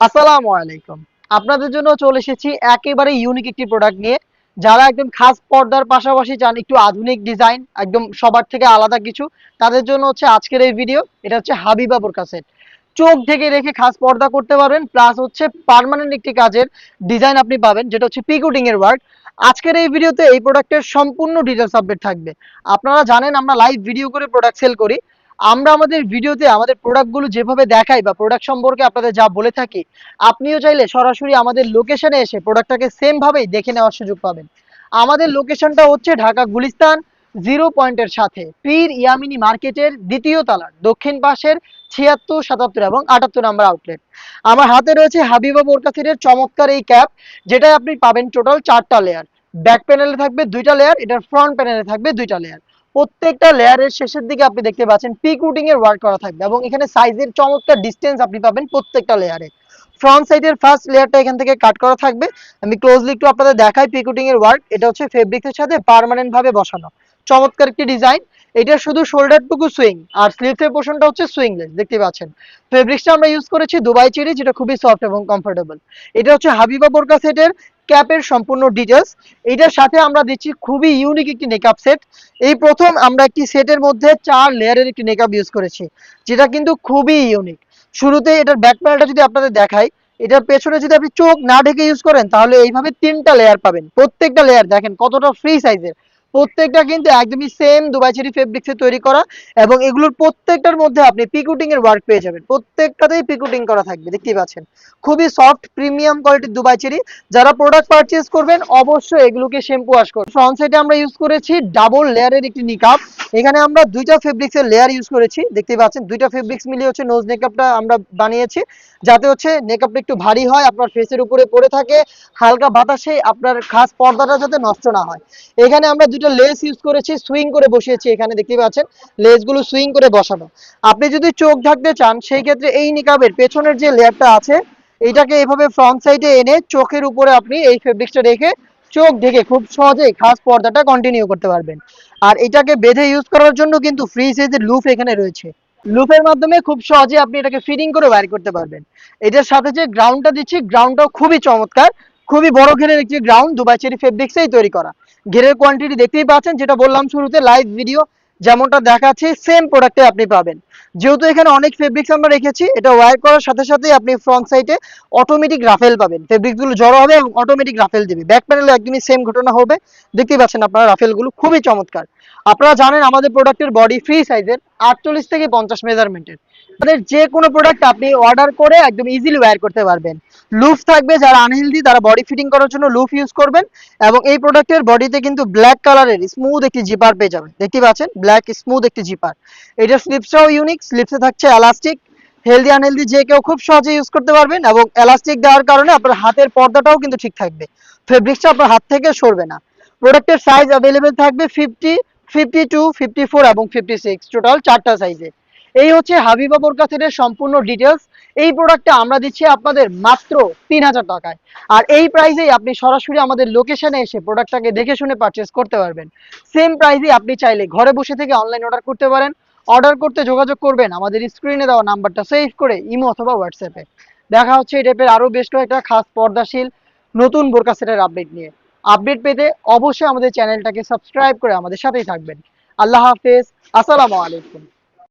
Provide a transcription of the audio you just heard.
আসসালামু আলাইকুম। আপনাদের জন্য চলে এসেছি একেবারে ইউনিক একটি প্রোডাক্ট নিয়ে। যারা একদম খাস পর্দার পাশাপাশি চান একটু আধুনিক ডিজাইন, একদম সবার থেকে আলাদা কিছু, তাদের জন্য হচ্ছে আজকের এই ভিডিও। এটা হচ্ছে হাবিবা বোরকা সেট। চোখ ঢেকে রেখে খাস পর্দা করতে পারবেন, প্লাস হচ্ছে পার্মানেন্ট একটি কাজের ডিজাইন আপনি পাবেন, যেটা হচ্ছে পিকোটিং এর ওয়ার্ক। আজকের এই ভিডিওতে এই প্রোডাক্টের সম্পূর্ণ ডিটেলস আপডেট থাকবে। আপনারা জানেন আমরা লাইভ ভিডিও করে প্রোডাক্ট সেল করি। আমরা আমাদের ভিডিওতে আমাদের প্রোডাক্টগুলো যেভাবে দেখাই বা প্রোডাক্ট সম্পর্কে আপনাদের যা বলে থাকি, আপনিও চাইলে সরাসরি আমাদের লোকেশনে এসে প্রোডাক্টটাকে সেম ভাবেই দেখে নেওয়ার সুযোগ পাবেন। আমাদের লোকেশনটা হচ্ছে ঢাকা গুলিস্তান 0 পয়েন্টের সাথে পীর ইয়ামিনী মার্কেটের দ্বিতীয় তলার দক্ষিণ পাশের 76, 77 এবং 78 নাম্বার আউটলেট। আমার হাতে রয়েছে হাবিবা বোরকা সেটের চমৎকার এই ক্যাপ, যেটা আপনি পাবেন টোটাল 4টা লেয়ার। ব্যাক প্যানেলে থাকবে 2টা লেয়ার, এটার ফ্রন্ট প্যানেলে থাকবে 2টা লেয়ার। প্রত্যেকটা লেয়ারের শেষের দিকে আপনি দেখতে পাচ্ছেন পিক রুটিং এর ওয়ার্ক করা থাকবে, এবং এখানে সাইজের চমৎকার ডিসটেন্স আপনি পাবেন প্রত্যেকটা লেয়ারে। ফ্রন্ট সাইডের ফার্স্ট লেয়ারটা এখান থেকে কাট করা থাকবে। আমি ক্লোজলি একটু আপনাদের দেখাই পিক রুটিং এর ওয়ার্ক। এটা হচ্ছে ফেব্রিক্সের সাথে পার্মানেন্ট ভাবে বসানো চমৎকার একটি ডিজাইন। এটা শুধু শোল্ডারটুকু সুইং, আর স্লিভসের পোর্শনটা হচ্ছে সুইংলেস দেখতে পাচ্ছেন। ফেব্রিক্সটা আমরা ইউজ করেছি দুবাই চেরি, যেটা খুবই সফট এবং কমফোর্টেবল। এটা হচ্ছে হাবিবা বোরকা সেটের ক্যাপের সম্পূর্ণ ডিটেলস। এটার সাথে আমরা দিচ্ছি খুবই ইউনিক একটি মেকআপ সেট। এই প্রথম আমরা একটি সেটের মধ্যে 4 লেয়ারের একটি মেকআপ ইউজ করেছি, যেটা কিন্তু খুবই ইউনিক। শুরুতে এটার ব্যাক প্যানেলটা যদি আপনাদের দেখাই, এটার পেছনে যদি আপনি চোখ না ঢেকে ইউজ করেন, তাহলে এইভাবে 3টা লেয়ার পাবেন। প্রত্যেকটা লেয়ার দেখেন কতটা ফ্রি সাইজের। প্রত্যেকটা কিন্তু একদমই সেম দুবাই চেরি ফেব্রিক্সে তৈরি করা, এবং এগুলোর প্রত্যেকটার মধ্যে আপনি পিকুটিং এর ওয়ার্ক পেয়ে যাবেন। প্রত্যেকটাতেই পিকুটিং করা থাকবে দেখতে পাচ্ছেন। খুবই সফট প্রিমিয়াম কোয়ালিটির দুবাই চেরি। যারা প্রোডাক্ট পারচেজ করবেন অবশ্যই এগুলোকে শ্যাম্পু ওয়াশ করুন। ফ্রন্ট সাইডে আমরা ইউজ করেছি ডাবল লেয়ারের একটি নিকাব। এখানে আমরা 2টা ফেব্রিক্সের লেয়ার ইউজ করেছি দেখতে পাচ্ছেন। 2টা ফেব্রিক্স মিলিয়ে হচ্ছে নোজ মেকআপটা আমরা বানিয়েছি, যাতে হচ্ছে মেকআপটা একটু ভারী হয়, আপনার ফেসের উপরে পড়ে থাকে, হালকা বাতাসে আপনার খাস পর্দাটা যাতে নষ্ট না হয়। এখানে আমরা 2টা লেস ইউজ করেছি, সুইং করে বসিয়েছি। এখানে দেখতে পাচ্ছেন লেসগুলো সুইং করে বসানো। আপনি যদি চোখ ঢাকতে চান, সেই ক্ষেত্রে এই নিকাবের পেছনের যে লেয়ারটা আছে, এইটাকে এইভাবে ফ্রন্ট সাইডে এনে চোখের উপরে আপনি এই ফেব্রিক্সটা রেখে চোখ ঢেকে খুব সহজেই খাস পর্দাটা কন্টিনিউ করতে পারবেন। আর এটাকে বেঁধে ইউজ করার জন্য কিন্তু ফ্রি সাইজের লুপ এখানে রয়েছে। লুপের মাধ্যমে খুব সহজে আপনি এটাকে ফিটিং করে বাইর করতে পারবেন। এটার সাথে যে গ্রাউন্ডটা দিচ্ছি, গ্রাউন্ডটাও খুবই চমৎকার। খুবই বড় ঘেরের একটি গ্রাউন্ড, দুবাই চেরি ফেব্রিক্সেই তৈরি করা। ঘেরের কোয়ান্টিটি দেখতেই পাচ্ছেন, যেটা বললাম শুরুতে, লাইভ ভিডিও যেমনটা দেখাচ্ছে সেম প্রোডাক্টে আপনি পাবেন। যেহেতু এখানে অনেক ফেব্রিক্স আমরা রেখেছি, এটা ওয়্যার করার সাথে সাথেই আপনি ফ্রন্ট সাইডে অটোমেটিক রাফেল পাবেন। ফেব্রিক্সগুলো জড়ো হবে এবং অটোমেটিক রাফেল দিবে। ব্যাক প্যানেলে একদমই সেম ঘটনা হবে। দেখতেই পাচ্ছেন আপনারা রাফেলগুলো খুবই চমৎকার। আপনারা জানেন আমাদের প্রোডাক্টের বডি ফ্রি সাইজের 48 থেকে 50 মেজারমেন্টের। আমাদের যে কোনো প্রোডাক্ট আপনি অর্ডার করে একদম ইজিলি ওয়্যার করতে পারবেন। লুফ থাকবে, যারা আনহেলদি তারা বডি ফিটিং করার জন্য লুফ ইউজ করবেন। এবং এই প্রোডাক্টের বডিতে কিন্তু ব্ল্যাক কালারের স্মুথ একটি জিপার পেয়ে যাবেন। দেখতে পাচ্ছেন ব্ল্যাক স্মুথ একটি জিপার। এটার স্লিপসটাও ইউনিক, স্লিপসে থাকছে এলাস্টিক। হেলদি আনহেলদি যে কেউ খুব সহজে ইউজ করতে পারবেন, এবং এলাস্টিক দেওয়ার কারণে আপনার হাতের পর্দাটাও কিন্তু ঠিক থাকবে। ফেব্রিক্সটা আপনার হাত থেকে সরবে না। প্রোডাক্টের সাইজ অ্যাভেলেবেল থাকবে 50, 52, 54 এবং 56, টোটাল 4টা সাইজে। এই হচ্ছে হাবিবা বোরকা সেটের সম্পূর্ণ ডিটেলস। এই প্রোডাক্টটা আমরা দিচ্ছি আপনাদের মাত্র 3000 টাকায়। আর এই প্রাইসেই আপনি সরাসরি আমাদের লোকেশনে এসে প্রোডাক্টটাকে দেখে শুনে পারচেস করতে পারবেন। সেম প্রাইসে আপনি চাইলে ঘরে বসে থেকে অনলাইন অর্ডার করতে পারেন। অর্ডার করতে যোগাযোগ করবেন আমাদের স্ক্রিনে দেওয়া নাম্বারটা সেভ করে ইমো অথবা হোয়াটসঅ্যাপে। দেখা হচ্ছে এই টাইপের আরো বেশ কয়েকটা খাস পর্দাশীল নতুন বোরকা সেটের আপডেট নিয়ে। আপডেট পেতে অবশ্যই আমাদের চ্যানেলটাকে সাবস্ক্রাইব করে আমাদের সাথেই থাকবেন। আল্লাহ হাফেজ, আসসালামু আলাইকুম।